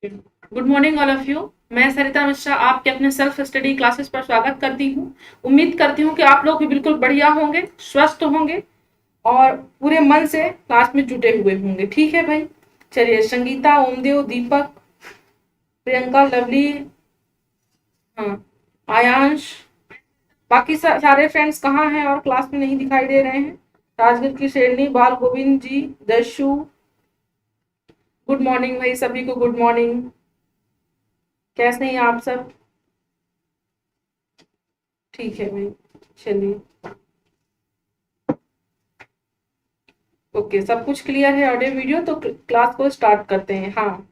Good morning all of you. मैं सरिता मिश्रा आपके अपने सेल्फ स्टडी क्लासेस पर स्वागत करती हूँ। उम्मीद करती हूँ कि आप लोग भी बिल्कुल बढ़िया होंगे, स्वस्थ होंगे और पूरे मन से क्लास में जुटे हुए होंगे। ठीक है भाई, चलिए संगीता, ओमदेव, दीपक, प्रियंका, लवली, हाँ, आयांश, बाकी सारे फ्रेंड्स कहाँ हैं और क्लास में नहीं दिखाई दे रहे हैं। राजगीर की शेरनी, बाल गोविंद जी, दशु, गुड मॉर्निंग भाई सभी को, गुड मॉर्निंग। कैसे हैं आप सब? ठीक है भाई, चलिए। ओके, सब कुछ क्लियर है ऑडियो वीडियो, तो क्लास को स्टार्ट करते हैं। हाँ,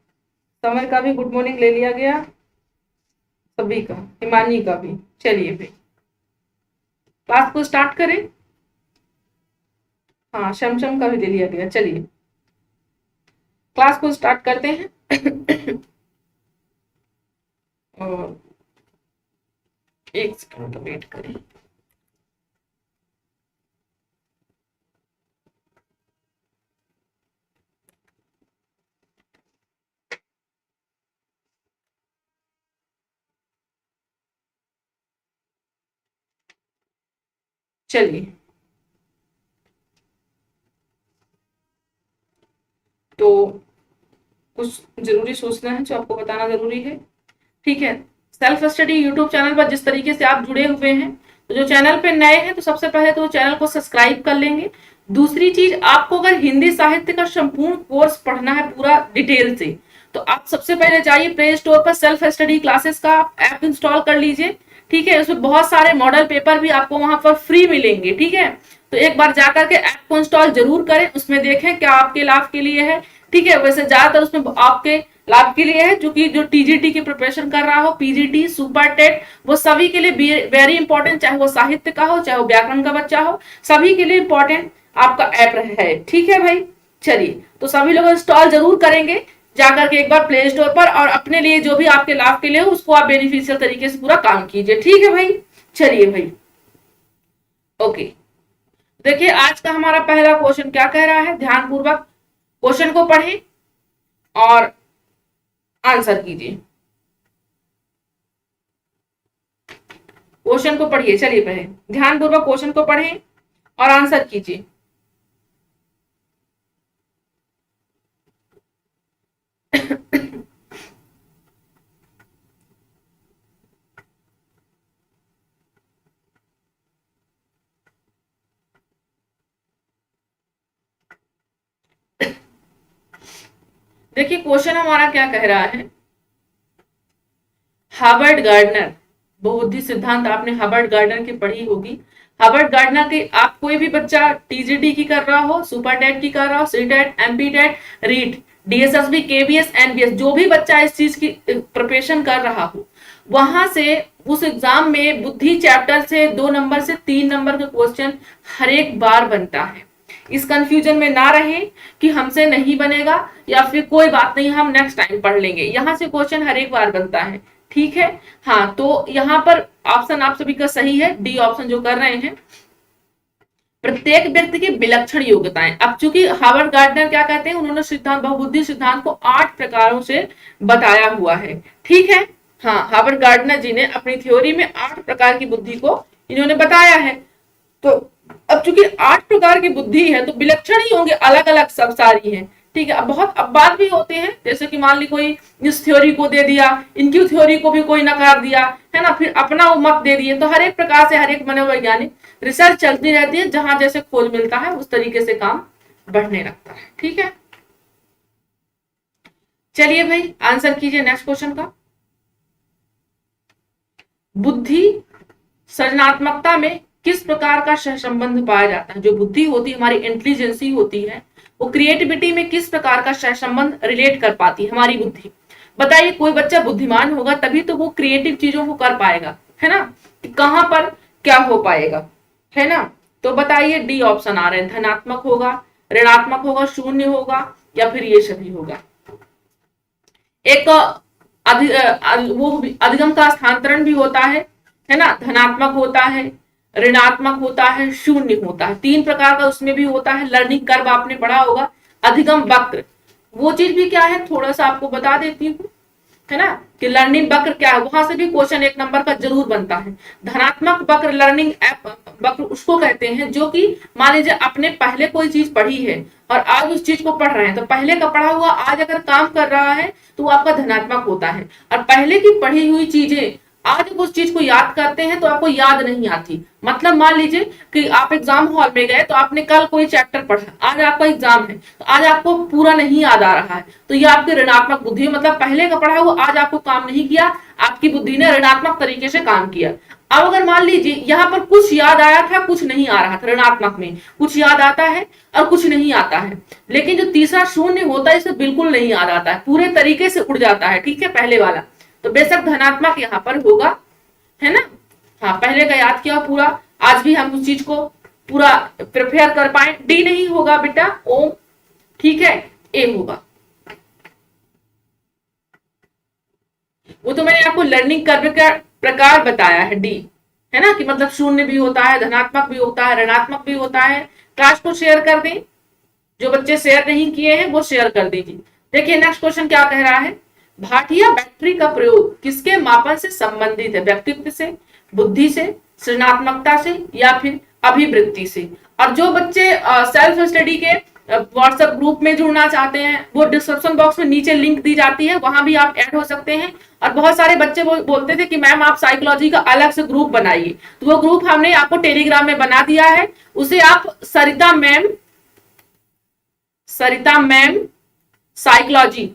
समर का भी गुड मॉर्निंग ले लिया गया, सभी का, हिमानी का भी। चलिए भाई, क्लास को स्टार्ट करें। हाँ, शमशम का भी ले लिया गया। चलिए क्लास को स्टार्ट करते हैं। और एक सेकंड वेट करें। चलिए, तो कुछ जरूरी सूचना है जो आपको बताना जरूरी है। ठीक है, सेल्फ स्टडी यूट्यूब चैनल पर जिस तरीके से आप जुड़े हुए हैं, तो जो चैनल पे नए हैं तो सबसे पहले तो चैनल को सब्सक्राइब कर लेंगे। दूसरी चीज, आपको अगर हिंदी साहित्य का संपूर्ण कोर्स पढ़ना है पूरा डिटेल से, तो आप सबसे पहले जाइए प्ले स्टोर पर, सेल्फ स्टडी क्लासेस का ऐप इंस्टॉल कर लीजिए। ठीक है, उसमें बहुत सारे मॉडल पेपर भी आपको वहां पर फ्री मिलेंगे। ठीक है, तो एक बार जाकर के ऐप को इंस्टॉल जरूर करें, उसमें देखें क्या आपके लाभ के लिए है। ठीक है, वैसे ज्यादातर उसमें आपके लाभ के लिए है, जो कि जो टीजीटी की प्रिपरेशन कर रहा हो, पीजीटी, सुपर टेट, वो सभी के लिए वेरी इंपॉर्टेंट, चाहे वो साहित्य का हो, चाहे वो व्याकरण का बच्चा हो, सभी के लिए इंपॉर्टेंट आपका ऐप है। ठीक है भाई, चलिए, तो सभी लोग इंस्टॉल जरूर करेंगे जाकर के एक बार प्ले स्टोर पर, और अपने लिए जो भी आपके लाभ के लिए हो उसको आप बेनिफिशियल तरीके से पूरा काम कीजिए। ठीक है भाई, चलिए भाई, ओके। देखिए, आज का हमारा पहला क्वेश्चन क्या कह रहा है, ध्यानपूर्वक क्वेश्चन को पढ़ें और आंसर कीजिए। क्वेश्चन को पढ़िए, चलिए पढ़े, ध्यानपूर्वक क्वेश्चन को पढ़ें और आंसर कीजिए। देखिए, क्वेश्चन हमारा क्या कह रहा है, हार्वर्ड गार्डनर बहुबुद्धि सिद्धांत, आपने हार्वर्ड गार्डनर की पढ़ी होगी। हार्वर्ड गार्डनर की, आप कोई भी बच्चा टीजीटी की कर रहा हो, सुपर टेट की कर रहा हो, C TET, MP TET, REET, DSSB, KVS, NBS, जो भी बच्चा इस चीज की प्रिपरेशन कर रहा हो, वहां से उस एग्जाम में बुद्धि चैप्टर से 2 नंबर से 3 नंबर का क्वेश्चन हर एक बार बनता है। इस कंफ्यूजन में ना रहे कि हमसे नहीं बनेगा या फिर कोई बात नहीं हम नेक्स्ट टाइम पढ़ लेंगे, यहाँ से क्वेश्चन हर एक बार बनता है। ठीक है, हाँ, तो यहाँ पर ऑप्शन आप सभी का सही है, डी ऑप्शन जो कर रहे हैं, प्रत्येक व्यक्ति की विलक्षण योग्यताएं। अब चूंकि हार्वर्ड गार्डनर क्या कहते हैं, उन्होंने सिद्धांत, बहुबुद्धि सिद्धांत को 8 प्रकारों से बताया हुआ है। ठीक है, हाँ, हार्वर्ड गार्डनर जी ने अपनी थ्योरी में 8 प्रकार की बुद्धि को इन्होंने बताया है। तो अब चूंकि 8 प्रकार की बुद्धि है तो विलक्षण ही होंगे, अलग अलग सब सारी हैं। ठीक है, अब बहुत अपवाद भी होते हैं, जैसे कि मान ली कोई इस थ्योरी को दे दिया, इनकी थ्योरी को भी कोई नकार दिया, है ना, फिर अपना मत दे दिए। तो हर एक प्रकार से हर एक मनोवैज्ञानिक रिसर्च चलती रहती है, जहां जैसे खोज मिलता है उस तरीके से काम बढ़ने लगता है। ठीक है, चलिए भाई, आंसर कीजिए नेक्स्ट क्वेश्चन का। बुद्धि सृजनात्मकता में किस प्रकार का सहसंबंध पाया जाता है? जो बुद्धि होती है, हमारी इंटेलिजेंसी होती है, वो क्रिएटिविटी में किस प्रकार का सहसंबंध रिलेट कर पाती है हमारी बुद्धि? बताइए, कोई बच्चा बुद्धिमान होगा तभी तो वो क्रिएटिव चीजों को कर पाएगा, है ना, कि कहां पर क्या हो पाएगा, है ना। तो बताइए, डी ऑप्शन आ रहे हैं, धनात्मक होगा, ऋणात्मक होगा, शून्य होगा, या फिर ये सभी होगा। एक वो अधिगम का स्थानांतरण भी होता है ना, धनात्मक होता है, ऋणात्मक होता है, शून्य होता है, 3 प्रकार का उसमें भी होता है। लर्निंग कर्व आपने पढ़ा होगा, अधिगम वक्र, वो चीज भी क्या है थोड़ा सा आपको बता देती हूँ। है ना, कि लर्निंग वक्र क्या है, वहां से भी क्वेश्चन 1 नंबर का जरूर बनता है। धनात्मक वक्र लर्निंग वक्र उसको कहते हैं जो कि मान लीजिए आपने पहले कोई चीज पढ़ी है और आज उस चीज को पढ़ रहे हैं, तो पहले का पढ़ा हुआ आज अगर काम कर रहा है तो वो आपका धनात्मक होता है। और पहले की पढ़ी हुई चीजें आज उस चीज को याद करते हैं तो आपको याद नहीं आती। मतलब मान लीजिए कि आप एग्जाम हॉल में गए, तो आपने कल कोई चैप्टर पढ़ा, आज आपका एग्जाम है, तो आज आपको पूरा नहीं याद आ रहा है, तो ये आपकी ऋणात्मक बुद्धि है। मतलब पहले का पढ़ा हुआ आज आपको काम नहीं किया, आपकी बुद्धि ने ऋणात्मक तरीके से काम किया। अब अगर मान लीजिए यहाँ पर कुछ याद आया था, कुछ नहीं आ रहा था, ऋणात्मक में कुछ याद आता है और कुछ नहीं आता है, लेकिन जो तीसरा शून्य होता है इसे बिल्कुल नहीं याद आता है, पूरे तरीके से उड़ जाता है, ठीक है, पहले वाला, तो बेशक धनात्मक यहाँ पर होगा, है ना। हाँ, पहले का याद किया पूरा, आज भी हम उस चीज को पूरा प्रिपेयर कर पाए। डी नहीं होगा बेटा, ओम, ठीक है, ए होगा। वो तो मैंने आपको लर्निंग कर्व का प्रकार बताया है, डी, है ना, कि मतलब शून्य भी होता है, धनात्मक भी होता है, ऋणात्मक भी होता है। क्लास को शेयर कर दें, जो बच्चे शेयर नहीं किए हैं वो शेयर कर दीजिए। देखिए नेक्स्ट क्वेश्चन क्या कह रहा है, भाटिया बैटरी का प्रयोग किसके मापन से संबंधित है, व्यक्तित्व से, बुद्धि से, सृजनात्मकता से, या फिर अभिवृत्ति से। और जो बच्चे सेल्फ स्टडी के व्हाट्सएप ग्रुप में जुड़ना चाहते हैं, वो डिस्क्रिप्शन बॉक्स में नीचे लिंक दी जाती है, वहां भी आप ऐड हो सकते हैं। और बहुत सारे बच्चे बोलते थे कि मैम आप साइकोलॉजी का अलग से ग्रुप बनाइए, तो वो ग्रुप हमने आपको टेलीग्राम में बना दिया है, उसे आप सरिता मैम साइकोलॉजी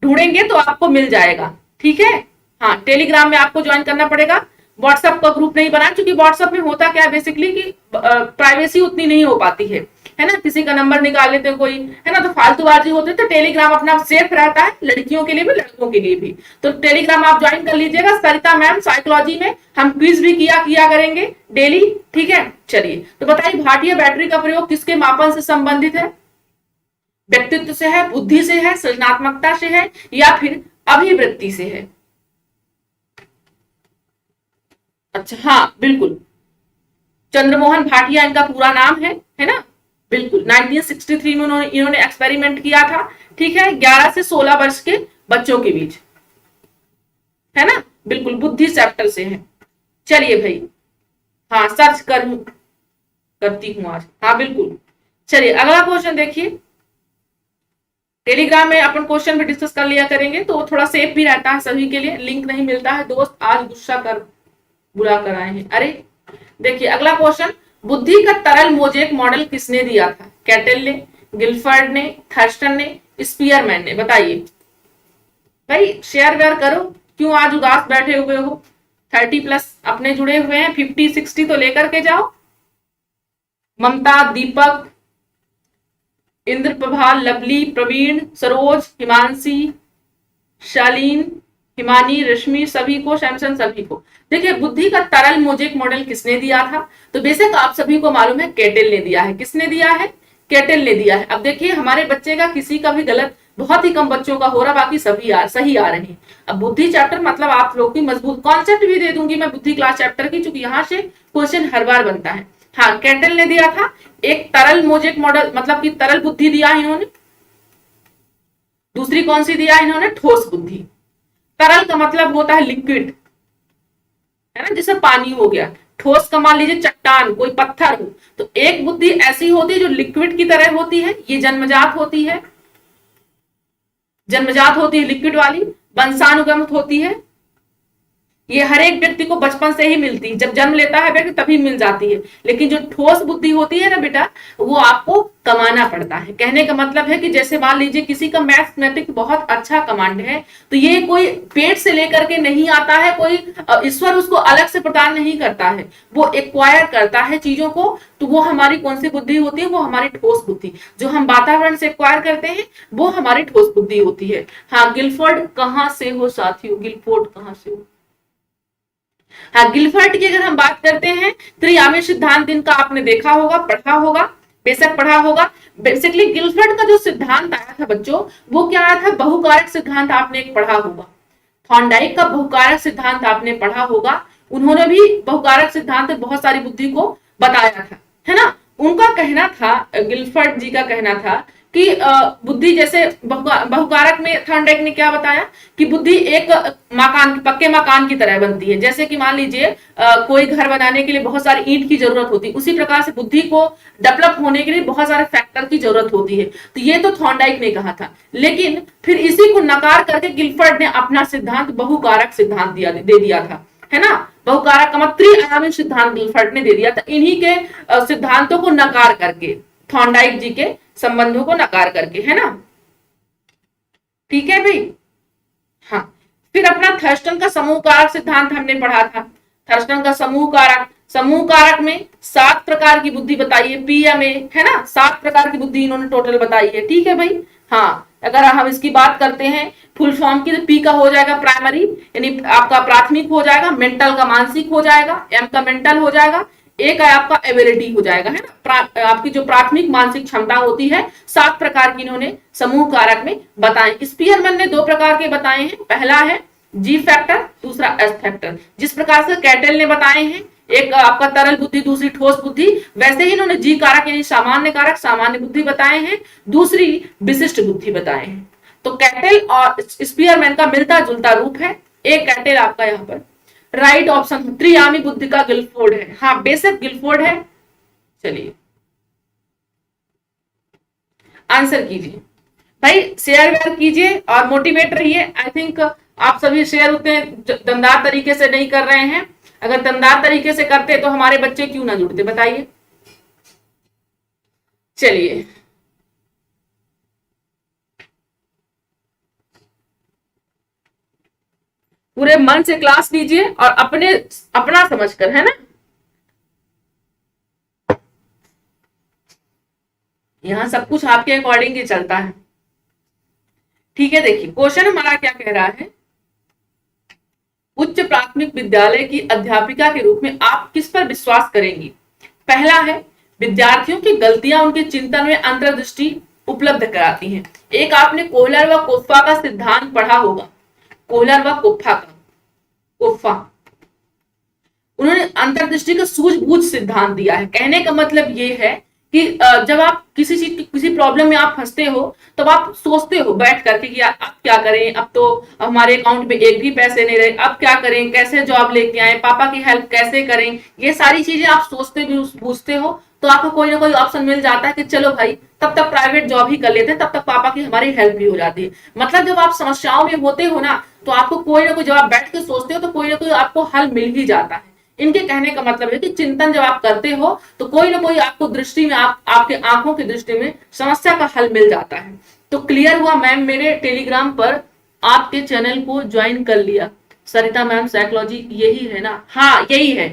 ढूंढेंगे तो आपको मिल जाएगा, ठीक है। हाँ, टेलीग्राम में आपको ज्वाइन करना पड़ेगा, व्हाट्सएप का ग्रुप नहीं बना, क्योंकि व्हाट्सएप में होता क्या है बेसिकली कि प्राइवेसी उतनी नहीं हो पाती है ना, किसी का नंबर निकाल लेते हैं कोई, है ना, तो फालतूबाजी होती है। तो टेलीग्राम अपना सेफ रहता है, लड़कियों के लिए भी लड़कों के लिए भी। तो टेलीग्राम आप ज्वाइन कर लीजिएगा, सरिता मैम साइकोलॉजी में हम क्विज भी किया करेंगे डेली, ठीक है। चलिए, तो बताइए भाटिया बैटरी का प्रयोग किसके मापन से संबंधित है, व्यक्तित्व से है, बुद्धि से है, सृजनात्मकता से है, या फिर अभिवृत्ति से है। अच्छा, हाँ बिल्कुल, चंद्रमोहन भाटिया इनका पूरा नाम है ना, बिल्कुल। 1963 में इन्होंने एक्सपेरिमेंट किया था, ठीक है, 11 से 16 वर्ष के बच्चों के बीच, है ना, बिल्कुल, बुद्धि चैप्टर से है। चलिए भाई, हाँ सर्च करती हूं आज, हाँ बिल्कुल। चलिए अगला क्वेश्चन देखिए, टेलीग्राम में अपन क्वेश्चन भी डिस्कस कर लिया करेंगे तो थोड़ा सेफ भी रहता है सभी के लिए। लिंक नहीं मिलता है, दोस्त आज गुस्सा कर बुरा कर आए हैं। अरे देखिए अगला क्वेश्चन, बुद्धि का तरल मोजेक मॉडल किसने दिया था, कैटल ने, गिलफर्ड ने, थर्स्टन ने, स्पीयरमैन ने। बताइए भाई, शेयर वेयर करो, क्यों आज उदास बैठे हुए हो। 30+ अपने जुड़े हुए हैं, 50-60 तो लेकर के जाओ। ममता, दीपक, इंद्रप्रभा, लवली, प्रवीण, सरोज, हिमांशी, शालीन, हिमानी, रश्मि, सभी को, सैमसन सभी को। देखिए बुद्धि का तरल मोजेक मॉडल किसने दिया था, तो बेशक आप सभी को मालूम है कैटल ने दिया है। किसने दिया है, कैटल ने दिया है। अब देखिए हमारे बच्चे का किसी का भी गलत, बहुत ही कम बच्चों का हो रहा, बाकी सभी सही आ रहे हैं। अब बुद्धि चैप्टर मतलब आप लोग की मजबूत, कॉन्सेप्ट भी दे दूंगी मैं बुद्धि क्लास चैप्टर की, क्योंकि यहाँ से क्वेश्चन हर बार बनता है। हाँ, कैटल ने दिया था एक तरल मोजेक मॉडल, मतलब कि तरल बुद्धि दिया इन्होंने। दूसरी कौन सी दिया इन्होंने, ठोस बुद्धि। तरल का मतलब होता है लिक्विड, है ना, जैसे पानी हो गया। ठोस का मान लीजिए चट्टान, कोई पत्थर हो। तो एक बुद्धि ऐसी होती है जो लिक्विड की तरह होती है, ये जन्मजात होती है, लिक्विड वाली। वंशानुगमित होती है, ये हर एक व्यक्ति को बचपन से ही मिलती है, जब जन्म लेता है व्यक्ति तभी मिल जाती है। लेकिन जो ठोस बुद्धि होती है ना बेटा, वो आपको कमाना पड़ता है। कहने का मतलब है कि जैसे मान लीजिए किसी का मैथमेटिक्स बहुत अच्छा कमांड है, तो ये कोई पेट से लेकर के नहीं आता है, कोई ईश्वर उसको अलग से प्रदान नहीं करता है, वो एक्वायर करता है चीजों को। तो वो हमारी कौन सी बुद्धि होती है, वो हमारी ठोस बुद्धि। जो हम वातावरण से एक्वायर करते हैं वो हमारी ठोस बुद्धि होती है। हाँ, गिलफोर्ड कहाँ से हो साथियों, गिलफोर्ड कहाँ से हो। हाँ, गिलफर्ड की अगर हम बात करते हैं, त्रियामी सिद्धांत इनका आपने देखा होगा, पढ़ा होगा, बेशक पढ़ा होगा। बेसिकली गिलफर्ड का जो सिद्धांत आया था बच्चों, वो क्या आया था, बहुकारक सिद्धांत आपने एक पढ़ा होगा। थॉर्नडाइक का बहुकारक सिद्धांत आपने पढ़ा होगा। उन्होंने भी बहुकारक सिद्धांत बहुत सारी बुद्धि को बताया था, है ना। उनका कहना था, गिलफर्ड जी का कहना था कि बुद्धि जैसे बहुकारक में थॉर्नडाइक ने क्या बताया कि बुद्धि एक मकान, पक्के मकान की तरह बनती है। जैसे कि मान लीजिए कोई घर बनाने के लिए बहुत सारी ईंट की जरूरत होती है, उसी प्रकार से बुद्धि को डेवलप होने के लिए बहुत सारे फैक्टर की जरूरत होती है। तो ये तो थॉर्नडाइक ने कहा था, लेकिन फिर इसी को नकार करके गिलफर्ड ने अपना सिद्धांत बहुकारक सिद्धांत दे दिया था, है ना। बहुकारक का मतलब त्रिआयामी सिद्धांत गिलफर्ड ने दे दिया था, इन्हीं के सिद्धांतों को नकार करके, थॉर्नडाइक जी के संबंधों को नकार करके, है ना। ठीक है भाई। हाँ, फिर अपना थर्स्टन का समूह कारक सिद्धांत हमने पढ़ा था। थर्स्टन का समूह कारक में 7 प्रकार की बुद्धि बताई है, पीएमए, है ना। 7 प्रकार की बुद्धि इन्होंने टोटल बताई है। ठीक है भाई। हाँ, अगर हम इसकी बात करते हैं फुल फॉर्म की, तो पी का हो जाएगा प्राइमरी, यानी आपका प्राथमिक हो जाएगा, मेंटल का मानसिक हो जाएगा, एम का मेंटल हो जाएगा, एक है आपका एबिलिटी हो जाएगा, है ना। आपकी जो प्राथमिक मानसिक क्षमता होती है, 7 प्रकार की इन्होंने समूह कारक में बताए। स्पीयरमैन ने 2 प्रकार के बताए हैं, पहला है जी फैक्टर, दूसरा एस फैक्टर। जिस प्रकार से कैटल ने बताए हैं, एक आपका तरल बुद्धि, दूसरी ठोस बुद्धि, वैसे ही इन्होंने जी कारक यानी सामान्य कारक, सामान्य बुद्धि बताए हैं, दूसरी विशिष्ट बुद्धि बताए हैं। तो कैटल और स्पीयरमैन का मिलता जुलता रूप है। एक कैटल आपका यहाँ पर राइट ऑप्शन त्रियामी बुद्धि का गिलफोर्ड है। हाँ, बेसिक गिलफोर्ड है। चलिए आंसर कीजिए भाई, शेयर वेयर कीजिए और मोटिवेट रहिए। आई थिंक आप सभी शेयर उतने दमदार तरीके से नहीं कर रहे हैं। अगर दमदार तरीके से करते तो हमारे बच्चे क्यों ना जुड़ते, बताइए। चलिए पूरे मन से क्लास लीजिए और अपना समझकर, है ना। यहां सब कुछ आपके अकॉर्डिंग ही चलता है। ठीक है, देखिए क्वेश्चन हमारा क्या कह रहा है। उच्च प्राथमिक विद्यालय की अध्यापिका के रूप में आप किस पर विश्वास करेंगी। पहला है विद्यार्थियों की गलतियां उनके चिंतन में अंतर्दृष्टि उपलब्ध कराती हैं। एक आपने कोहलर व कोफ्फा का सिद्धांत पढ़ा होगा, कोहलर व कोफ्फा, उन्होंने अंतर्दृष्टि का सूझबूझ सिद्धांत दिया है। कहने का मतलब ये है कि जब आप किसी चीज किसी प्रॉब्लम में आप फंसते हो, तब आप सोचते हो बैठ करके कि अब क्या करें, अब तो हमारे अकाउंट में एक भी पैसे नहीं रहे, अब क्या करें, कैसे जॉब लेके आए, पापा की हेल्प कैसे करें, ये सारी चीजें आप सोचते भी पूछते हो, तो आपको कोई ना कोई ऑप्शन मिल जाता है कि चलो भाई तब तक प्राइवेट जॉब ही कर लेते हैं, तब तक पापा की हमारी हेल्प भी हो जाती है। मतलब जब आप समस्याओं में होते हो ना, तो आपको कोई ना कोई, जब आप बैठ के सोचते हो तो कोई ना कोई आपको हल मिल ही जाता है। इनके कहने का मतलब है कि चिंतन जब आप करते हो तो कोई ना कोई आपको दृष्टि में, आपके आंखों की दृष्टि में समस्या का हल मिल जाता है। तो क्लियर हुआ, मैम मेरे टेलीग्राम पर आपके चैनल को ज्वाइन कर लिया। सरिता मैम साइकोलॉजी यही है ना। हाँ यही है।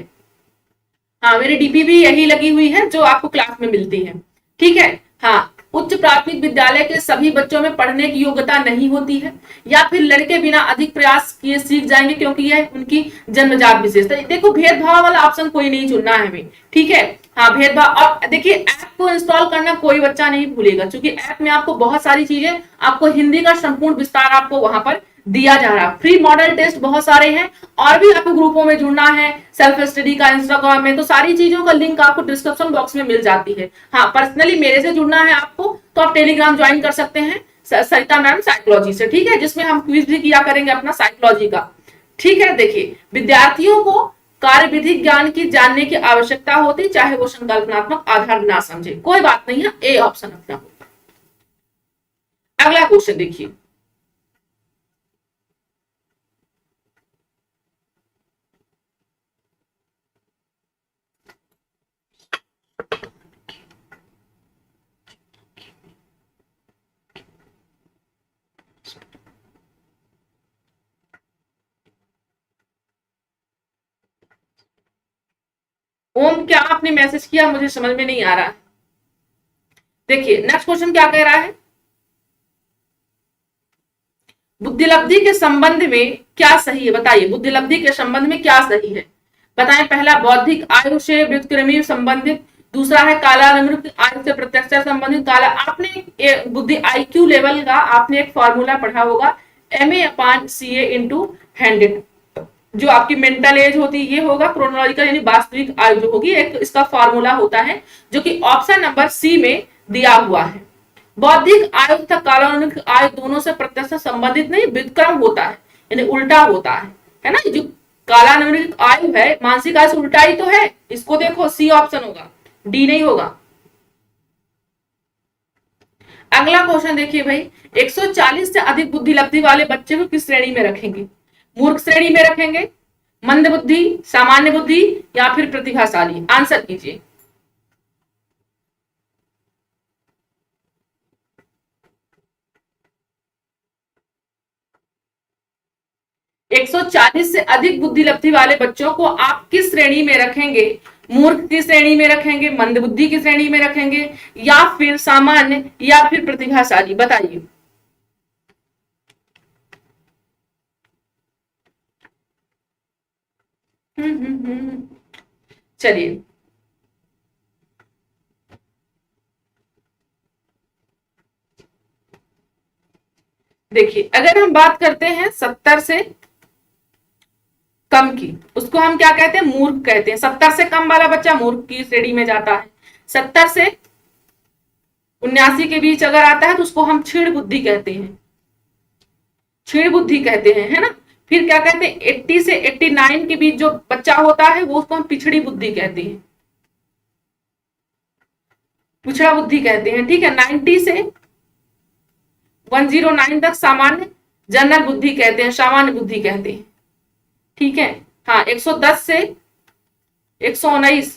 हाँ, मेरी डीपी भी यही लगी हुई है जो आपको क्लास में मिलती है। ठीक है। हाँ, उच्च प्राथमिक विद्यालय के सभी बच्चों में पढ़ने की योग्यता नहीं होती है, या फिर लड़के बिना अधिक प्रयास किए सीख जाएंगे क्योंकि यह उनकी जन्मजात विशेषता है। देखो भेदभाव वाला ऑप्शन कोई नहीं चुनना है हमें। ठीक है। हाँ, भेदभाव। और देखिए ऐप को इंस्टॉल करना कोई बच्चा नहीं भूलेगा, क्योंकि ऐप में आपको बहुत सारी चीजें, आपको हिंदी का संपूर्ण विस्तार आपको वहां पर दिया जा रहा है। फ्री मॉडल टेस्ट बहुत सारे हैं, और भी आपको ग्रुपों में जुड़ना है, सेल्फ स्टडी का इंस्टाग्राम में, तो सारी चीजों का लिंक आपको डिस्क्रिप्शन बॉक्स में मिल जाती है। हाँ, पर्सनली मेरे से जुड़ना है आपको तो आप टेलीग्राम ज्वाइन कर सकते हैं सरिता मैम साइकोलॉजी से। ठीक है, जिसमें हम क्विज भी किया करेंगे अपना साइकोलॉजी का। ठीक है। देखिए विद्यार्थियों को कार्यविधिक ज्ञान की जानने की आवश्यकता होती, चाहे वो संकल्पनात्मक आधार ना समझे, कोई बात नहीं है, ए ऑप्शन अपना होगा। अगला क्वेश्चन देखिए, ओम क्या आपने मैसेज किया, मुझे समझ में नहीं आ रहा है। देखिए नेक्स्ट क्वेश्चन क्या कह रहा है, बुद्धिलब्धि के संबंध में क्या सही है, बताइए बुद्धिलब्धि के संबंध में क्या सही है, बताएं। पहला बौद्धिक आयु से व्युत्क्रमी संबंधित, दूसरा है कालानुरूप आयु से प्रत्यक्ष संबंधित। काला, आपने बुद्धि IQ लेवल का आपने एक फॉर्मूला पढ़ा होगा, MA/CA इंटू 100, जो आपकी मेंटल एज होती है, ये होगा क्रोनोलॉजिकल यानी वास्तविक आयु जो होगी, एक इसका फॉर्मूला होता है जो कि ऑप्शन नंबर सी में दिया हुआ है। बौद्धिक आयु तथा कालानुक्रमिक आयु दोनों से प्रत्यक्ष संबंधित नहीं, व्युत्क्रम होता है, यानी उल्टा होता है ना। जो कालानुक्रमिक आयु है मानसिक आयु से उल्टा ही तो है। इसको देखो, सी ऑप्शन होगा, डी नहीं होगा। अगला क्वेश्चन देखिए भाई, 140 से अधिक बुद्धि लब्धि वाले बच्चे को किस श्रेणी में रखेंगे? मूर्ख श्रेणी में रखेंगे, मंद बुद्धि, सामान्य बुद्धि या फिर प्रतिभाशाली? आंसर कीजिए। एक 140 से अधिक बुद्धि लब्धि वाले बच्चों को आप किस श्रेणी में रखेंगे? मूर्ख की श्रेणी में रखेंगे, मंद बुद्धि की श्रेणी में रखेंगे या फिर सामान्य या फिर प्रतिभाशाली? बताइए। चलिए, देखिए अगर हम बात करते हैं 70 से कम की, उसको हम क्या कहते हैं? मूर्ख कहते हैं। 70 से कम वाला बच्चा मूर्ख की श्रेणी में जाता है। 70 से 79 के बीच अगर आता है तो उसको हम क्षीण बुद्धि कहते हैं, क्षीण बुद्धि कहते हैं, है ना। फिर क्या कहते हैं? 80 से 89 के बीच जो बच्चा होता है वो उसको हम पिछड़ी बुद्धि कहते हैं, पिछड़ा बुद्धि कहते हैं, ठीक है। 90 से 109 तक सामान्य जनरल बुद्धि कहते हैं, सामान्य बुद्धि कहते हैं, ठीक है। हाँ, 110 से 119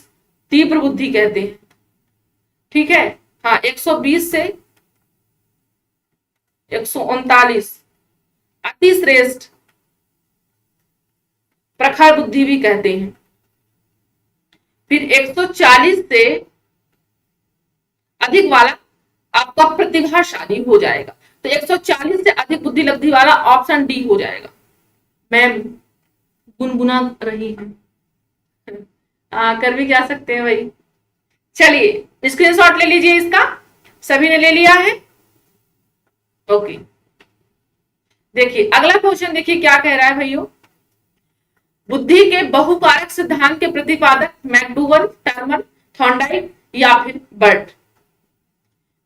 तीव्र बुद्धि कहते हैं, ठीक है। हाँ, 120 से 139 अति श्रेष्ठ प्रखर बुद्धि भी कहते हैं। फिर 140 से अधिक वाला आपका प्रतिभाशाली हो जाएगा। तो 140 से अधिक बुद्धि लब्धि वाला ऑप्शन डी हो जाएगा। मैं गुनगुना रही हूं, कर भी क्या सकते हैं भाई। चलिए स्क्रीनशॉट ले लीजिए इसका, सभी ने ले लिया है? ओके, देखिए अगला क्वेश्चन देखिए क्या कह रहा है भाइयों। बुद्धि के बहुकारक सिद्धांत के प्रतिपादक मैकडूगल, टर्मन, थॉर्नडाइक या फिर बर्ट?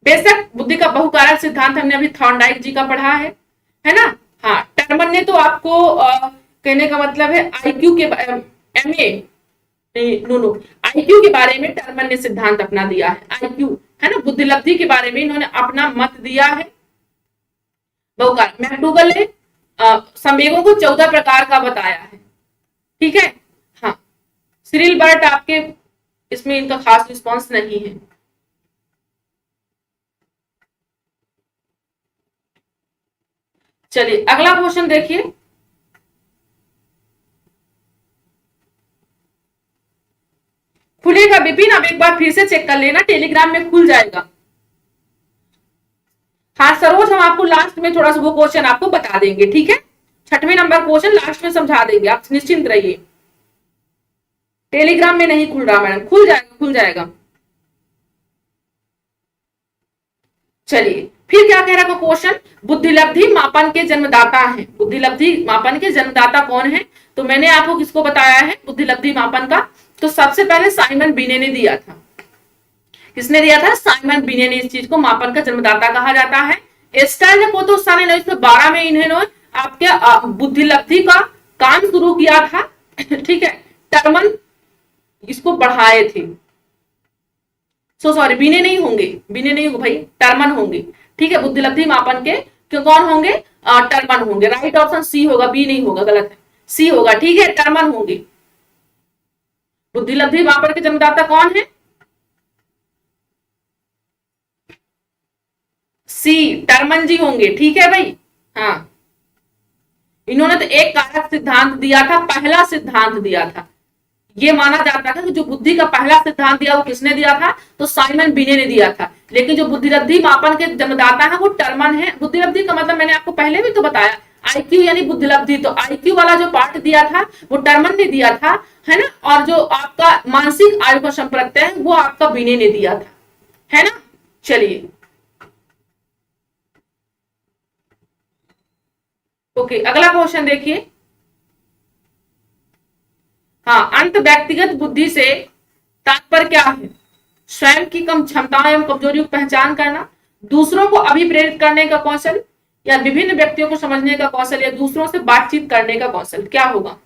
बेशक बुद्धि का बहुकारक सिद्धांत हमने अभी थॉर्नडाइक जी का पढ़ा है ना। हाँ, टर्मन ने तो आपको कहने का मतलब है आईक्यू के आईक्यू के बारे में टर्मन ने सिद्धांत अपना दिया है। आईक्यू है ना, बुद्धि लब्धि के बारे में इन्होंने अपना मत दिया है। बहुकारक मैकडूगल ने संवेगों को 14 प्रकार का बताया है, ठीक है। हाँ, सिरिल बर्ट आपके इसमें इनका खास रिस्पॉन्स नहीं है। चलिए अगला क्वेश्चन देखिए। खुलेगा विपिन, अब एक बार फिर से चेक कर लेना, टेलीग्राम में खुल जाएगा। हाँ सरोज, हम आपको लास्ट में थोड़ा सा वो क्वेश्चन आपको बता देंगे, ठीक है। 6वें नंबर क्वेश्चन लास्ट में समझा देंगे, आप निश्चिंत रहिए। टेलीग्राम में नहीं खुल रहा मैडम, खुल जाएगा, खुल जाएगा। चलिए फिर क्या कह रहा है क्वेश्चन, बुद्धिलब्धि मापन के जन्मदाता हैं। बुद्धिलब्धि मापन के जन्मदाता कौन है? तो मैंने आपको किसको बताया है बुद्धिलब्धि मापन का? तो सबसे पहले साइमन बीने ने दिया था। किसने दिया था? साइमन बीने ने इस चीज को मापन का जन्मदाता कहा जाता है। एस्टर ने पोतोसा ने 1912 में इन्होंने आपके बुद्धिलब्धि का काम शुरू किया था, ठीक है। टर्मन इसको बढ़ाए थे। सॉरी, बीने नहीं होंगे, बीने नहीं होंगे भाई, टर्मन होंगे, ठीक है। बुद्धिलब्धि मापन के क्यों कौन होंगे? टर्मन होंगे। राइट ऑप्शन सी होगा, बी नहीं होगा, गलत है, सी होगा, ठीक है। टर्मन होंगे। बुद्धिलब्धि मापन के जन्मदाता कौन है? सी, टर्मन जी होंगे, ठीक है भाई। हाँ, इन्होंने तो एक कारक सिद्धांत दिया था, पहला सिद्धांत दिया था। ये माना जाता था कि जो बुद्धि का पहला सिद्धांत दिया वो किसने दिया था? तो साइमन बीने ने दिया था। लेकिन जो बुद्धिलब्धि मापन के जन्मदाता है वो टर्मन है। बुद्धिलब्धि का मतलब मैंने आपको पहले भी तो बताया, आईक्यू यानी बुद्धिलब्धि। तो आईक्यू वाला जो पार्ट दिया था वो टर्मन ने दिया था, है ना। और जो आपका मानसिक आयु का संप्रत्यय है वो आपका बीने ने दिया था, है ना। चलिए ओके, अगला क्वेश्चन देखिए। हाँ, अंत व्यक्तिगत बुद्धि से तात्पर्य क्या है? स्वयं की कम क्षमताओं एवं कमजोरियों की पहचान करना, दूसरों को अभिप्रेरित करने का कौशल, या विभिन्न व्यक्तियों को समझने का कौशल, या दूसरों से बातचीत करने का कौशल, क्या होगा?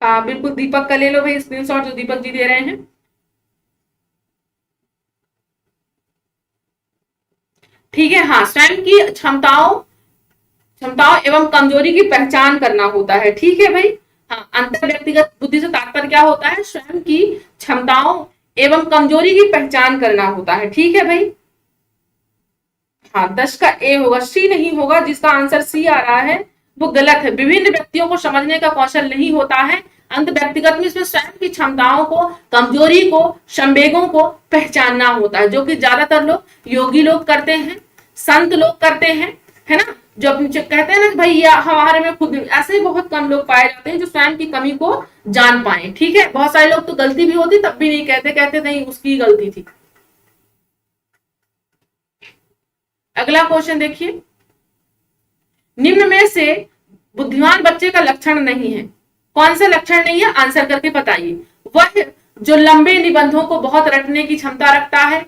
हाँ बिल्कुल, दीपक का ले लो भाई स्क्रीनशॉट, जो दीपक जी दे रहे हैं। ठीक है, हाँ, स्वयं की क्षमताओं क्षमताओं एवं कमजोरी की पहचान करना होता है। ठीक है भाई। हाँ, अंतर व्यक्तिगत बुद्धि से तात्पर्य क्या होता है? स्वयं की क्षमताओं एवं कमजोरी की पहचान करना होता है। ठीक है भाई। हाँ, 10 का ए होगा, सी नहीं होगा। जिसका आंसर सी आ रहा है वो गलत है। विभिन्न व्यक्तियों को समझने का कौशल नहीं होता है। अंत व्यक्तिगत में इसमें स्वयं की क्षमताओं को, कमजोरी को, संवेगों को पहचानना होता है, जो कि ज्यादातर लोग योगी लोग करते हैं, संत लोग करते हैं, है ना। जो अपने कहते हैं ना भाई या हमारे में खुद, ऐसे ही बहुत कम लोग पाए जाते हैं जो स्वयं की कमी को जान पाए। ठीक है, बहुत सारे लोग तो गलती भी होती तब भी नहीं कहते, कहते नहीं उसकी गलती थी। अगला क्वेश्चन देखिए, निम्न में से बुद्धिमान बच्चे का लक्षण नहीं है। कौन सा लक्षण नहीं है? आंसर करके बताइए। वह जो लंबे निबंधों को बहुत रटने की क्षमता रखता है,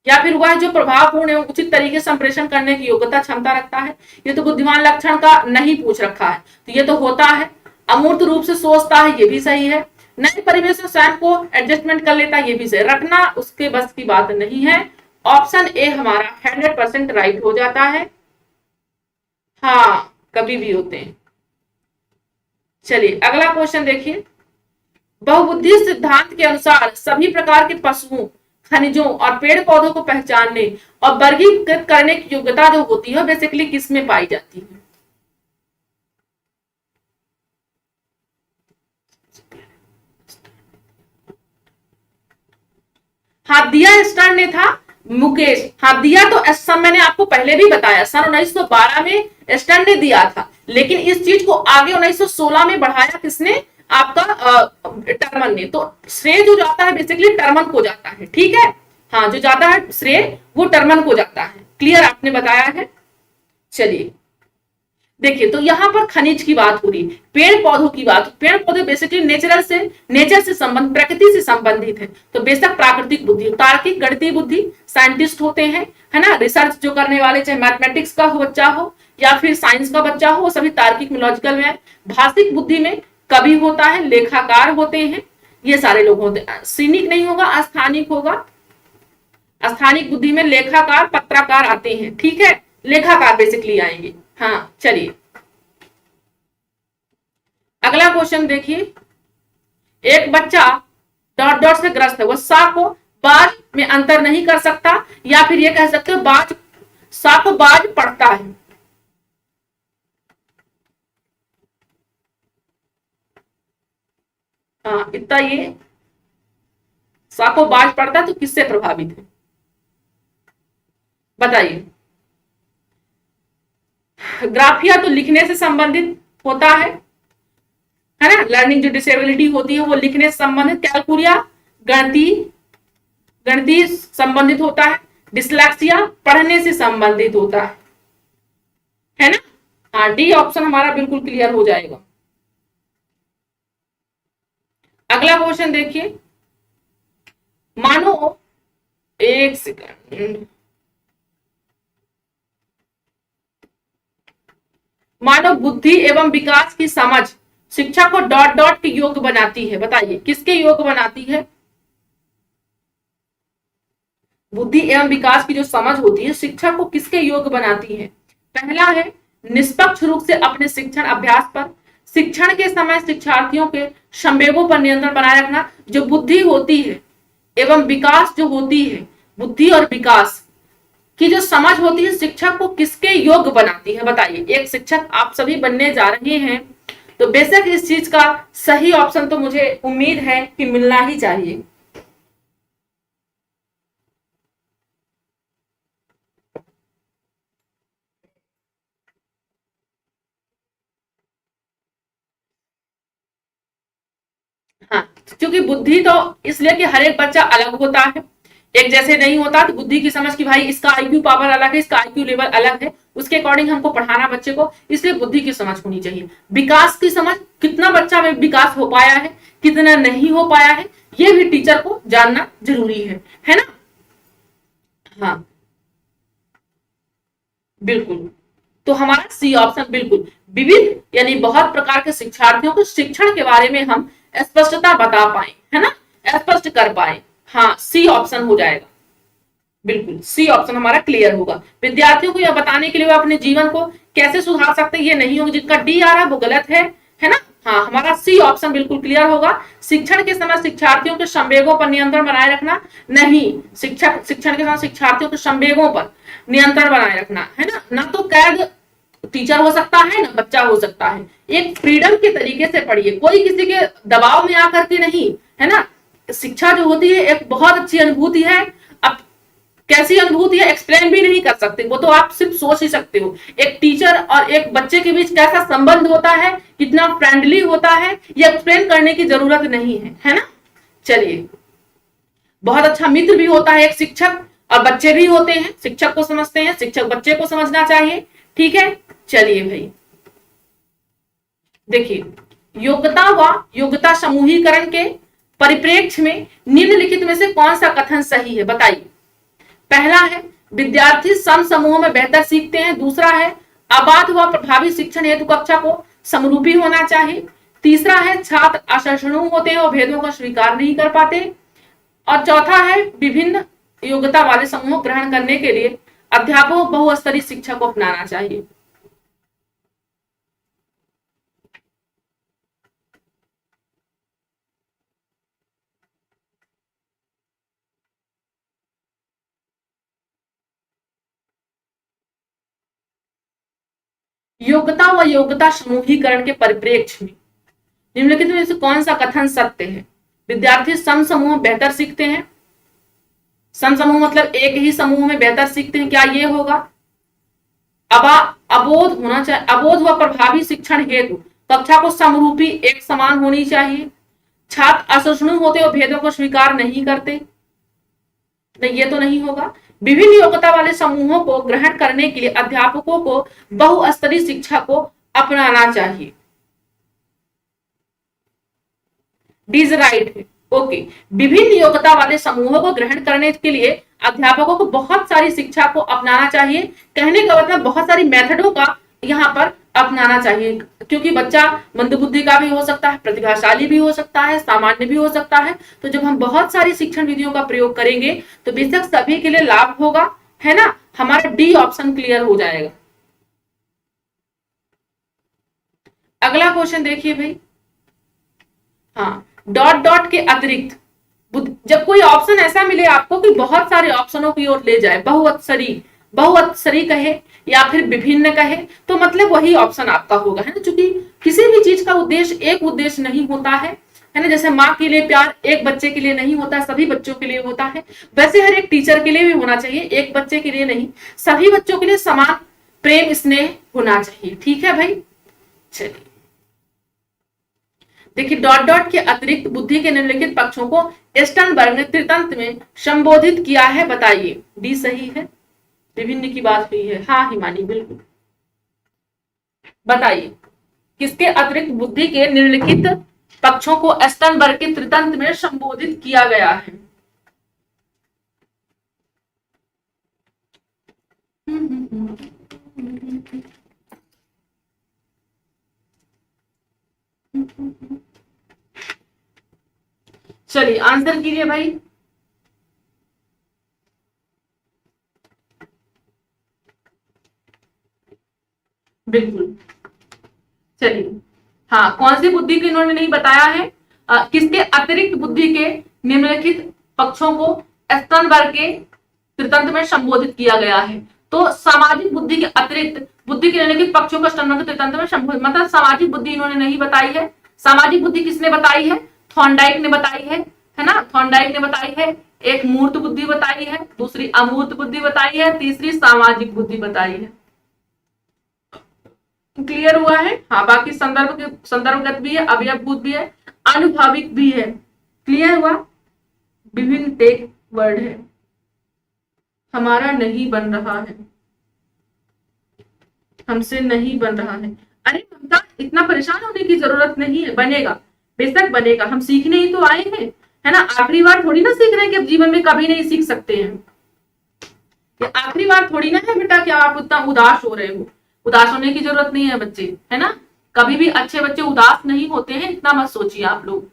या फिर वह जो प्रभावपूर्ण एवं उचित तरीके से संप्रेषण करने की योग्यता क्षमता रखता है। ये तो बुद्धिमान लक्षण का नहीं पूछ रखा है, तो ये तो होता है। अमूर्त रूप से सोचता है, ये भी सही है। नए परिवेश में स्वयं को एडजस्टमेंट कर लेता है, ये भी सही। रखना उसके बस की बात नहीं है। ऑप्शन ए हमारा 100% राइट हो जाता है। हाँ, कभी भी होते हैं। चलिए अगला क्वेश्चन देखिए, बहुबुद्धि सिद्धांत के अनुसार सभी प्रकार के पशुओं, खनिजों और पेड़ पौधों को पहचानने और वर्गीकृत करने की योग्यता जो होती है बेसिकली किसमें पाई जाती है? हाँ, दिया स्टर्न ने था। मुकेश, हाँ दिया तो सब मैंने आपको पहले भी बताया, सन 1912 में स्टर्न ने दिया था, लेकिन इस चीज को आगे 1916 में बढ़ाया किसने? आपका टर्मन ने। तो श्रेय जो जाता है बेसिकली टर्मन को जाता है। ठीक है, हाँ, जो जाता है श्रेय वो टर्मन को जाता है। क्लियर, आपने बताया है। चलिए देखिए, तो यहाँ पर खनिज की बात हो रही, पेड़ पौधों की बात। पेड़ पौधे बेसिकली नेचर से संबंध, प्रकृति से संबंधित है। तो बेशक प्राकृतिक बुद्धि, तार्किक गणितीय बुद्धि साइंटिस्ट होते हैं, है ना। रिसर्च जो करने वाले, चाहे मैथमेटिक्स का हो बच्चा हो या फिर साइंस का बच्चा हो, वो सभी तार्किक में, लॉजिकल में है। भाषिक बुद्धि में कवि होता है, लेखाकार होते हैं, ये सारे लोग होते हैं। सीनिक नहीं होगा, अस्थानिक होगा। स्थानिक बुद्धि में लेखाकार, पत्रकार आते हैं। ठीक है, लेखाकार बेसिकली आएंगे। हाँ चलिए अगला क्वेश्चन देखिए, एक बच्चा डॉट डॉट से ग्रस्त है, वो सा को बाज में अंतर नहीं कर सकता, या फिर ये कह सकते हो बाज, सा को बाज पढ़ता है। हाँ, इतना ये सा को बाज पढ़ता है तो किससे प्रभावित है बताइए? ग्राफिया तो लिखने से संबंधित होता है ना। लर्निंग जो डिसेबिलिटी होती है वो लिखने से संबंधित। कैलकुलिया गणितीय गणितीय संबंधित होता है। डिसलेक्सिया पढ़ने से संबंधित होता है ना। हाँ, डी ऑप्शन हमारा बिल्कुल क्लियर हो जाएगा। अगला क्वेश्चन देखिए, मानो, एक सेकंड, मानव बुद्धि एवं विकास की समझ शिक्षा को डॉट डॉट के योग्य बनाती है। बताइए किसके योग्य बनाती है? बुद्धि एवं विकास की जो समझ होती है शिक्षा को किसके योग्य बनाती है? पहला है निष्पक्ष रूप से अपने शिक्षण अभ्यास पर, शिक्षण के समय शिक्षार्थियों के संवेगों पर नियंत्रण बनाए रखना। जो बुद्धि होती है एवं विकास जो होती है, बुद्धि और विकास की जो समझ होती है शिक्षक को किसके योग्य बनाती है? बताइए, एक शिक्षक आप सभी बनने जा रहे हैं, तो बेशक इस चीज का सही ऑप्शन तो मुझे उम्मीद है कि मिलना ही चाहिए। हाँ, क्योंकि बुद्धि तो इसलिए कि हर एक बच्चा अलग होता है, एक जैसे नहीं होता, तो बुद्धि की समझ कि भाई इसका आईक्यू पावर अलग है, इसका आईक्यू लेवल अलग है, उसके अकॉर्डिंग हमको पढ़ाना बच्चे को, इसलिए बुद्धि की समझ होनी चाहिए। विकास की समझ, कितना बच्चा में विकास हो पाया है, कितना नहीं हो पाया है, ये भी टीचर को जानना जरूरी है ना। हाँ, बिल्कुल। तो हमारा सी ऑप्शन बिल्कुल, विविध यानी बहुत प्रकार के शिक्षार्थियों को शिक्षण के बारे में हम स्पष्टता बता पाए, है ना, स्पष्ट कर पाए। हाँ, सी ऑप्शन हो जाएगा, बिल्कुल सी ऑप्शन हमारा क्लियर होगा। विद्यार्थियों को यह बताने के लिए वो अपने जीवन को कैसे सुधार सकते हैं, ये नहीं होगा, जिनका डी आ रहा है वो गलत है ना। हाँ, हमारा सी ऑप्शन बिल्कुल क्लियर होगा। शिक्षण के समय शिक्षार्थियों के संवेगों पर नियंत्रण बनाए रखना, नहीं, शिक्षण के समय शिक्षार्थियों के संवेगों पर नियंत्रण बनाए रखना, है ना तो कैद टीचर हो सकता है ना बच्चा हो सकता है। एक फ्रीडम के तरीके से पढ़िए, कोई किसी के दबाव में आकर के नहीं, है ना। शिक्षा जो होती है एक बहुत अच्छी अनुभूति है। अब कैसी अनुभूति है एक्सप्लेन भी नहीं कर सकते, वो तो आप सिर्फ सोच ही सकते हो। एक टीचर और एक बच्चे के बीच कैसा संबंध होता है, कितना फ्रेंडली होता है, ये एक्सप्लेन करने की जरूरत नहीं है ना। चलिए, बहुत अच्छा मित्र भी होता है एक शिक्षक, और बच्चे भी होते हैं, शिक्षक को समझते हैं, शिक्षक बच्चे को समझना चाहिए, ठीक है। चलिए भाई, देखिए, योग्यता व योग्यता समूहीकरण के परिप्रेक्ष्य में निम्नलिखित में से कौन सा कथन सही है, बताइए। पहला है, विद्यार्थी सम समूह में बेहतर सीखते हैं। दूसरा है, अबाध व प्रभावी शिक्षण हेतु कक्षा को समरूपी होना चाहिए। तीसरा है, छात्र असहिष्णु होते हैं और भेदों को स्वीकार नहीं कर पाते। और चौथा है, विभिन्न योग्यता वाले समूह ग्रहण करने के लिए अध्यापकों बहुस्तरीय शिक्षा को अपनाना चाहिए। योग्यता व योग्यता समूहीकरण के परिप्रेक्ष्य में निम्नलिखित में से कौन सा कथन सत्य है। विद्यार्थी सम समूह बेहतर सीखते हैं, सम समूह मतलब एक ही समूह में बेहतर सीखते हैं, क्या ये होगा। अबोध होना चाहिए, अबोध व प्रभावी शिक्षण हेतु कक्षा को समरूपी एक समान होनी चाहिए। छात्र असहिष्णु होते और भेदों को स्वीकार नहीं करते, नहीं ये तो नहीं होगा। विभिन्न योग्यता वाले समूहों को ग्रहण करने के लिए अध्यापकों को बहुस्तरीय शिक्षा को अपनाना चाहिए। डीज राइट है, ओके। विभिन्न योग्यता वाले समूहों को ग्रहण करने के लिए अध्यापकों को बहुत सारी शिक्षा को अपनाना चाहिए। कहने का मतलब बहुत सारी मेथडों का यहाँ पर अपनाना चाहिए, क्योंकि बच्चा मंदबुद्धि का भी हो सकता है, प्रतिभाशाली भी हो सकता है, सामान्य भी हो सकता है। तो जब हम बहुत सारी शिक्षण विधियों का प्रयोग करेंगे तो बेशक सभी के लिए लाभ होगा, है ना। हमारा डी ऑप्शन क्लियर हो जाएगा। अगला क्वेश्चन देखिए भाई, हाँ, डॉट डॉट के अतिरिक्त जब कोई ऑप्शन ऐसा मिले आपको कि बहुत सारे ऑप्शनों की ओर ले जाए, बहुअत्सरी कहे या फिर विभिन्न कहे, तो मतलब वही ऑप्शन आपका होगा, है ना। क्योंकि किसी भी चीज का उद्देश्य एक उद्देश्य नहीं होता है ना। जैसे माँ के लिए प्यार एक बच्चे के लिए नहीं होता, सभी बच्चों के लिए होता है, वैसे हर एक टीचर के लिए भी होना चाहिए, एक बच्चे के लिए नहीं, सभी बच्चों के लिए समान प्रेम स्नेह होना चाहिए, ठीक है भाई। चलिए, देखिए, डॉट डॉट के अतिरिक्त बुद्धि के निम्नलिखित पक्षों को स्टर्नबर्ग ने त्रितंत्र में संबोधित किया है, बताइए। डी सही है, विभिन्न की बात हुई है, हाँ हिमानी बिल्कुल। बताइए, किसके अतिरिक्त बुद्धि के निम्नलिखित पक्षों को स्टर्नबर्ग के त्रितंत्र में संबोधित किया गया है। चलिए आंसर कीजिए भाई। बिल्कुल, चलिए, हाँ, कौन सी बुद्धि की इन्होंने नहीं बताया है। किसके अतिरिक्त बुद्धि के निम्नलिखित पक्षों को स्टर्नबर्ग के त्रितंत्र में संबोधित किया गया है। तो सामाजिक बुद्धि के अतिरिक्त बुद्धि के निम्नलिखित पक्षों को स्टर्नबर्ग के त्रितंत्र में संबोधित, मतलब सामाजिक बुद्धि इन्होंने नहीं बताई है। सामाजिक बुद्धि किसने बताई है, थॉर्नडाइक ने बताई है ना, थॉर्नडाइक ने बताई है। एक मूर्त बुद्धि बताई है, दूसरी अमूर्त बुद्धि बताई है, तीसरी सामाजिक बुद्धि बताई है। क्लियर हुआ है, हाँ। बाकी संदर्भगत भी है, अवयवभूत भी है, अनुभाविक भी है। क्लियर हुआ? विभिन्न टेक वर्ड है। हमारा नहीं बन रहा है, हमसे नहीं बन रहा है। अरे ममता, इतना परेशान होने की जरूरत नहीं है, बनेगा, बेशक बनेगा, हम सीखने ही तो आए हैं, है ना। आखिरी बार थोड़ी ना सीख रहे हैं कि अब जीवन में कभी नहीं सीख सकते हैं। ये आखिरी बार थोड़ी ना है बेटा कि आप उतना उदास हो रहे हो। उदास होने की जरूरत नहीं है बच्चे, है ना। कभी भी अच्छे बच्चे उदास नहीं होते हैं, इतना मत सोचिए आप लोग।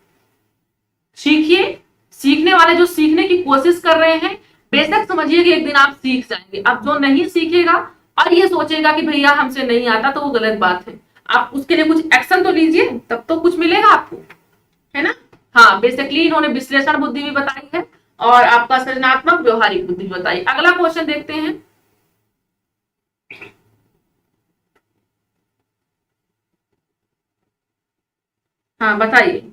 सीखिए, सीखने वाले जो सीखने की कोशिश कर रहे हैं, बेशक समझिए कि एक दिन आप सीख जाएंगे। अब जो नहीं सीखेगा और ये सोचेगा कि भैया हमसे नहीं आता, तो वो गलत बात है। आप उसके लिए कुछ एक्शन तो लीजिए, तब तो कुछ मिलेगा आपको, है ना। हाँ, बेसिकली इन्होंने विश्लेषण बुद्धि भी बताई है और आपका सृजनात्मक व्यवहारिक बुद्धि भी बताई। अगला क्वेश्चन देखते हैं। हाँ बताइए।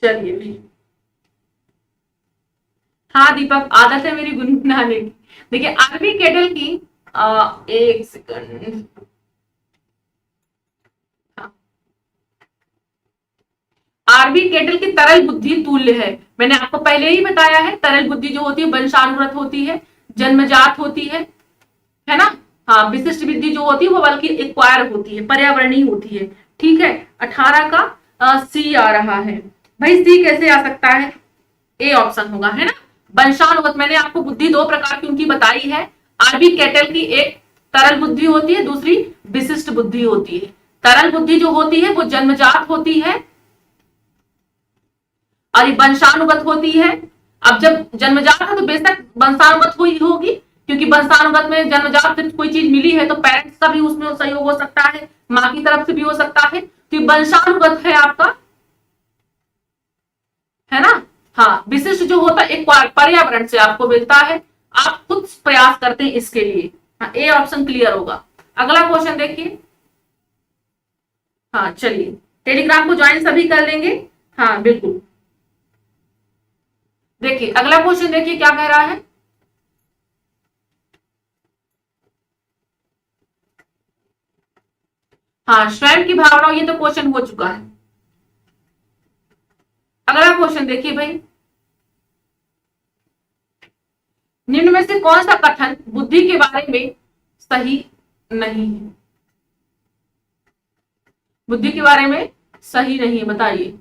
चलिए भी, हाँ दीपक, आदत है मेरी गुनगुनाने की। देखिए आरबी केटल की एक सेकंड, आरबी केटल की तरल बुद्धि तुल्य है। मैंने आपको पहले ही बताया है, तरल बुद्धि जो होती है वंशानुगत होती है, जन्मजात होती है ना। हाँ, विशिष्ट बुद्धि जो होती है वो बल्कि एक्वायर होती है, पर्यावरणीय होती है। ठीक है, 18 का सी आ रहा है। भाई सी कैसे आ सकता है? ए ऑप्शन होगा, है ना। वंशानुगत, मैंने आपको बुद्धि दो प्रकार की उनकी बताई है। आरबी केटल की एक तरल बुद्धि होती है, दूसरी विशिष्ट बुद्धि होती है। तरल बुद्धि जो होती है वो जन्मजात होती है और वंशानुगत होती है। अब जब जन्मजात है तो बेशक वंशानुगत हुई होगी, क्योंकि वंशानुगत में जन्मजात से कोई चीज मिली है तो पेरेंट्स का भी उसमें सहयोग हो सकता है, माँ की तरफ से भी हो सकता है, तो वंशानुगत है आपका, है ना। हाँ, विशिष्ट जो होता है एक पर्यावरण से आपको मिलता है, आप खुद प्रयास करते हैं इसके लिए। हाँ, ए ऑप्शन क्लियर होगा। अगला क्वेश्चन देखिए। हाँ चलिए, टेलीग्राम को ज्वाइन सभी कर लेंगे। हाँ बिल्कुल, देखिए अगला क्वेश्चन देखिए क्या कह रहा है। हाँ, स्वयं की भावना, ये तो क्वेश्चन हो चुका है। अगला क्वेश्चन देखिए भाई, निम्न में से कौन सा कथन बुद्धि के बारे में सही नहीं है? बुद्धि के बारे में सही नहीं है, बताइए,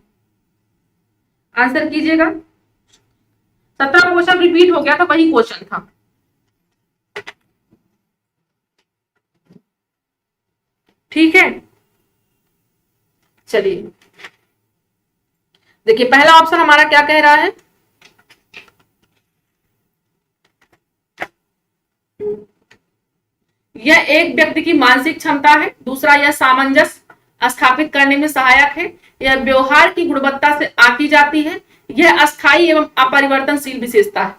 आंसर कीजिएगा। 17 क्वेश्चन रिपीट हो गया था, वही क्वेश्चन था। ठीक है, चलिए देखिए पहला ऑप्शन हमारा क्या कह रहा है। यह एक व्यक्ति की मानसिक क्षमता है। दूसरा, यह सामंजस्य स्थापित करने में सहायक है। यह व्यवहार की गुणवत्ता से आंकी जाती है। यह अस्थायी एवं अपरिवर्तनशील विशेषता है।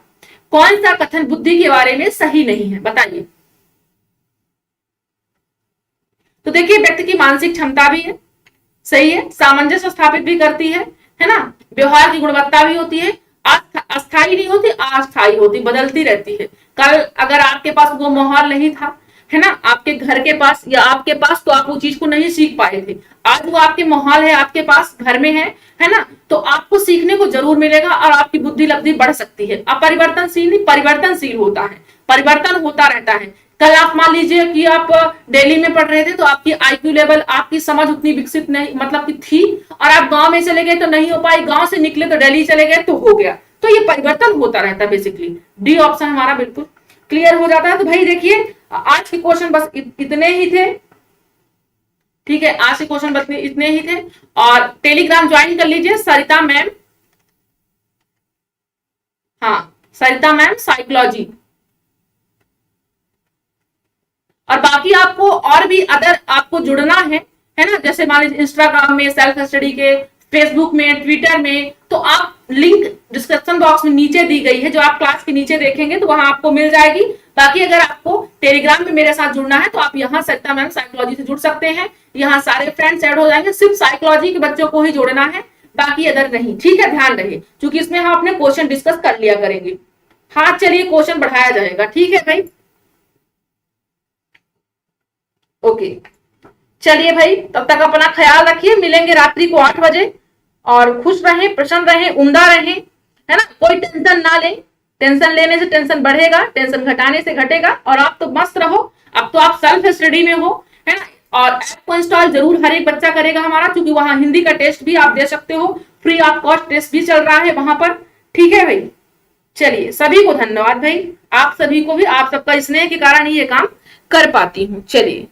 कौन सा कथन बुद्धि के बारे में सही नहीं है, बताइए। तो देखिए, व्यक्ति की मानसिक क्षमता भी है, सही है, सामंजस्य स्थापित भी करती है ना। व्यवहार की गुणवत्ता भी होती है, अस्थायी नहीं होती, अस्थायी होती, बदलती रहती है। कल अगर आपके पास वो माहौल नहीं था, है ना, आपके घर के पास या आपके पास, तो आप वो चीज को नहीं सीख पाए थे। आज वो आपके माहौल है, आपके पास घर में है ना, तो आपको सीखने को जरूर मिलेगा और आपकी बुद्धि लब्धि बढ़ सकती है। अपरिवर्तनशील नहीं, परिवर्तनशील होता है, परिवर्तन होता रहता है। कल आप मान लीजिए कि आप दिल्ली में पढ़ रहे थे, तो आपकी आईक्यू लेवल, आपकी समझ उतनी विकसित नहीं, मतलब कि थी, और आप गांव में चले गए तो नहीं हो पाई, गांव से निकले तो दिल्ली चले गए तो हो गया। तो ये परिवर्तन होता रहता है बेसिकली। डी ऑप्शन हमारा बिल्कुल क्लियर हो जाता है। तो भाई देखिए, आज के क्वेश्चन बस इतने ही थे। ठीक है, आज के क्वेश्चन बस इतने ही थे। और टेलीग्राम ज्वाइन कर लीजिए, सरिता मैम। हाँ, सरिता मैम साइकोलॉजी। और बाकी आपको और भी अदर आपको जुड़ना है ना। जैसे मान लीजिए इंस्टाग्राम में सेल्फ स्टडी के फेसबुक में, ट्विटर में, तो आप लिंक डिस्क्रिप्शन बॉक्स में नीचे दी गई है, जो आप क्लास के नीचे देखेंगे तो वहां आपको मिल जाएगी। बाकी अगर आपको टेलीग्राम में मेरे साथ जुड़ना है तो आप यहाँ सरिता मैम साइकोलॉजी से जुड़ सकते हैं। यहाँ सारे फ्रेंड्स ऐड हो जाएंगे, सिर्फ साइकोलॉजी के बच्चों को ही जोड़ना है, बाकी अदर नहीं, ठीक है, ध्यान रहे, क्योंकि इसमें हम अपने क्वेश्चन डिस्कस कर लिया करेंगे। हाँ चलिए क्वेश्चन बढ़ाया जाएगा, ठीक है भाई, ओके। चलिए भाई, तब तक अपना ख्याल रखिए, मिलेंगे रात्रि को 8 बजे, और खुश रहें, प्रसन्न रहें, उम्दा रहें, है ना, कोई टेंशन ना लें, टेंशन लेने से टेंशन बढ़ेगा, टेंशन घटाने से घटेगा, और आप तो मस्त रहो। अब तो आप सेल्फ स्टडी में हो, है ना, और ऐप को इंस्टॉल जरूर हर एक बच्चा करेगा हमारा, क्योंकि वहां हिंदी का टेस्ट भी आप दे सकते हो, फ्री ऑफ कॉस्ट टेस्ट भी चल रहा है वहां पर, ठीक है भाई। चलिए सभी को धन्यवाद भाई, आप सभी को भी, आप सबका स्नेह के कारण ही ये काम कर पाती हूँ। चलिए।